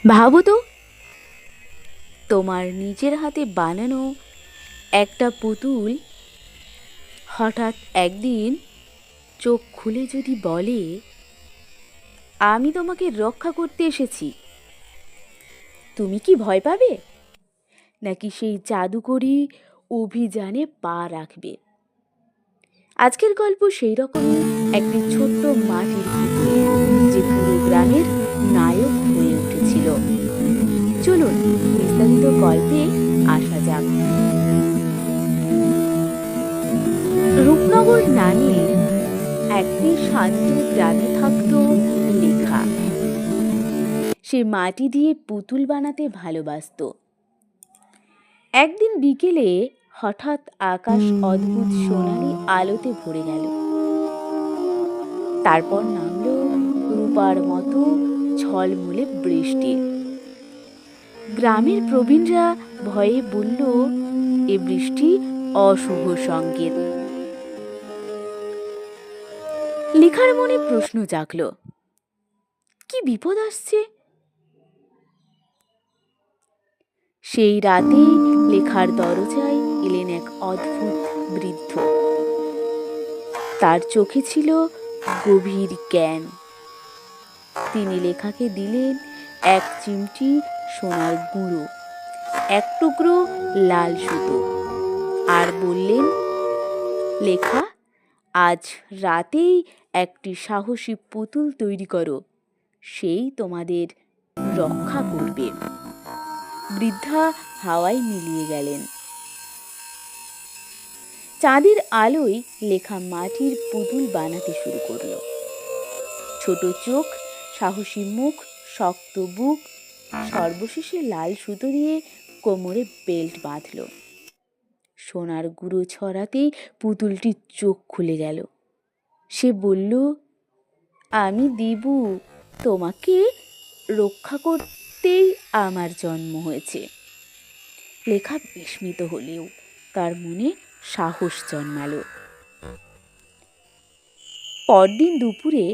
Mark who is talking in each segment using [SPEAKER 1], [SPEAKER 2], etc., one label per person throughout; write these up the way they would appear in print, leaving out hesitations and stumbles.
[SPEAKER 1] ভাবো তো, তোমার নিজের হাতে বানানো একটা পুতুল হঠাৎ একদিন চোখ খুলে যদি বলে, আমি তোমাকে রক্ষা করতে এসেছি, তুমি কি ভয় পাবে? নাকি সেই জাদুকরি অভিযানে পা রাখবে? আজকের গল্প সেই রকমই একটি ছোট্ট মাটির পুতুল, যে পুরো গ্রামের নায়ক হয়ে উঠেছিল। চলুন বিস্তারিত গল্পে আসা যাক। রূপনগর নামে একটি শান্ত গ্রামে থাকতো লেখা। সে মাটি দিয়ে পুতুল বানাতে ভালোবাসতো। একদিন বিকেলে হঠাৎ আকাশ অদ্ভুত সোনালি আলোতে ভরে গেল। তারপর নামলো রূপার মতো ঝলমলে বৃষ্টি। গ্রামের প্রবীণরা ভয়ে বলল, এ বৃষ্টি অশুভ সংকেত। লেখার মনে প্রশ্ন জাগল, কি বিপদ আসছে? সেই রাতেই লেখার দরজায় এলেন এক অদ্ভুত বৃদ্ধ। তার চোখে ছিল গভীর জ্ঞান। তিনি লেখাকে দিলেন এক চিমটি সোনার গুঁড়ো, এক টুকরো লাল সুতো, আর বললেন, লেখা, আজ রাতেই একটি সাহসী পুতুল তৈরি করো, সেই তোমাদের রক্ষা করবে। বৃদ্ধা হাওয়ায় মিলিয়ে গেলেন। চাঁদের আলোয় লেখা মাটির পুতুল বানাতে শুরু করলো। ছোট চোখ, সাহসী মুখ, শক্ত বুক, সর্বশেষে লাল সুতো দিয়ে কোমরে বেল্ট বাঁধল। সোনার গুঁড়ো ছড়াতেই পুতুলটির চোখ খুলে গেল। সে বলল, আমি দিবু, তোমাকে রক্ষা করতেই আমার জন্ম হয়েছে। লেখা বিস্মিত হলেও তার মনে সাহস জন্মালো। পরদিন দুপুরে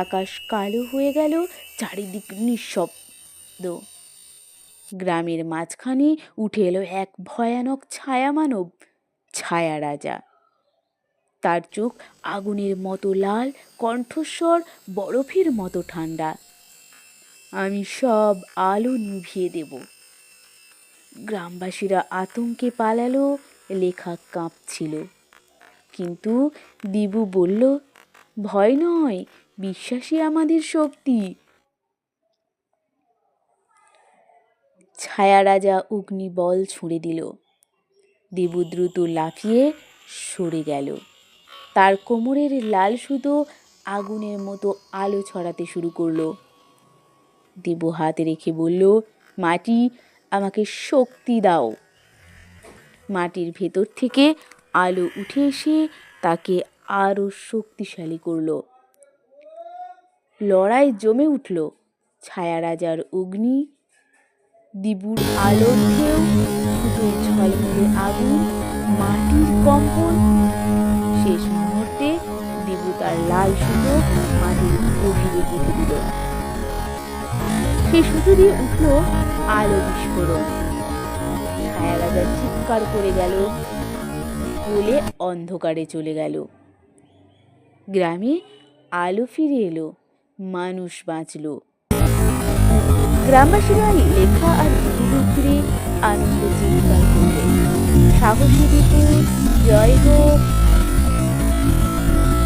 [SPEAKER 1] আকাশ কালো হয়ে গেল, চারিদিক নিঃশব্দ। গ্রামের মাঝখানে উঠে এলো এক ভয়ানক ছায়া মানব, ছায়া রাজা। তার চোখ আগুনের মতো লাল, কণ্ঠস্বর বরফের মতো ঠান্ডা। আমি সব আলো নিভিয়ে দেব। গ্রামবাসীরা আতঙ্কে পালালো, লেখা কাঁপছিল। কিন্তু দিবু বলল, ভয় নয়, বিশ্বাসই আমাদের শক্তি। ছায়া রাজা অগ্নিবল ছুঁড়ে দিল। দিবু দ্রুত লাফিয়ে সরে গেল। তার কোমরের লাল সুতো আগুনের মতো আলো ছড়াতে শুরু করলো। দিবু হাতে রেখে বলল, মাটি, আমাকে শক্তি দাও। মাটির ভেতর থেকে আলো উঠে এসে তাকে আরো শক্তিশালী করল। লড়াই জমে উঠল। ছায়া রাজার অগ্নি, দিবুর আলোর ঢেউ, সুতোর ঝলমলে আগুন, মাটির কম্পন। শেষ মুহূর্তে দিবু তার লাল সুতো মাটির গভীরে পুঁতে দিল। সেই সুতো দিয়ে উঠল আলো বিস্ফোরণ। ছায়া রাজা চিৎকার করে গেল, বলে অন্ধকারে চলে গেল। গ্রামে আলো ফিরে এলো, মানুষ বাঁচল। গ্রামবাসীরা লেখা আর দিবুকে ঘিরে আনন্দ চিৎকার করল, সাহসী দিবু, জয় হোক।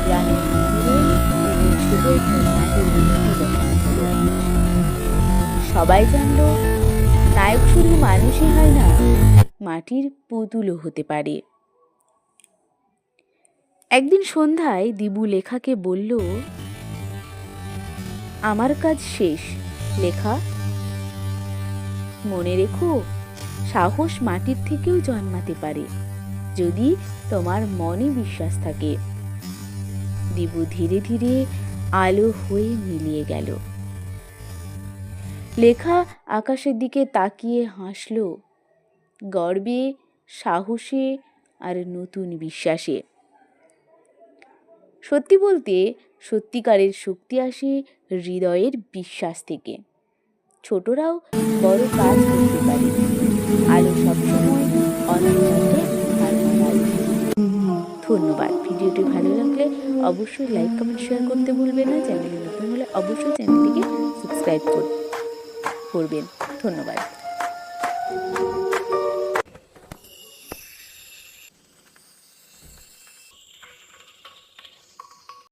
[SPEAKER 1] গ্রামের মন্দিরে ছোট একটি মাটির মূর্তি বসানো হলো। সবাই জানল, নায়ক শুধু মানুষই হয় না, মাটির পুতুলও হতে পারে। একদিন সন্ধ্যায় দিবু লেখাকে বলল, আমার কাজ শেষ লেখা, মনে রেখো, সাহস মাটির থেকেও জন্মাতে পারে, যদি তোমার মনে বিশ্বাস থাকে। দিবু ধীরে ধীরে আলো হয়ে মিলিয়ে গেল। লেখা আকাশের দিকে তাকিয়ে হাসল, গর্বে, সাহসে আর নতুন বিশ্বাসে। সত্যি বলতে, সত্যিকারের শক্তি আসে হৃদয়ের বিশ্বাস থেকে। ছোটরাও বড় কাজ করতে পারে। আলো সবসময় অন্ধকারকে হারায়। ধন্যবাদ। ভিডিওটি ভালো লাগলে অবশ্যই লাইক কমেন্ট শেয়ার করতে ভুলবেন না। চ্যানেলে নতুন হলে অবশ্যই চ্যানেলটিকে সাবস্ক্রাইব করবেন। ধন্যবাদ।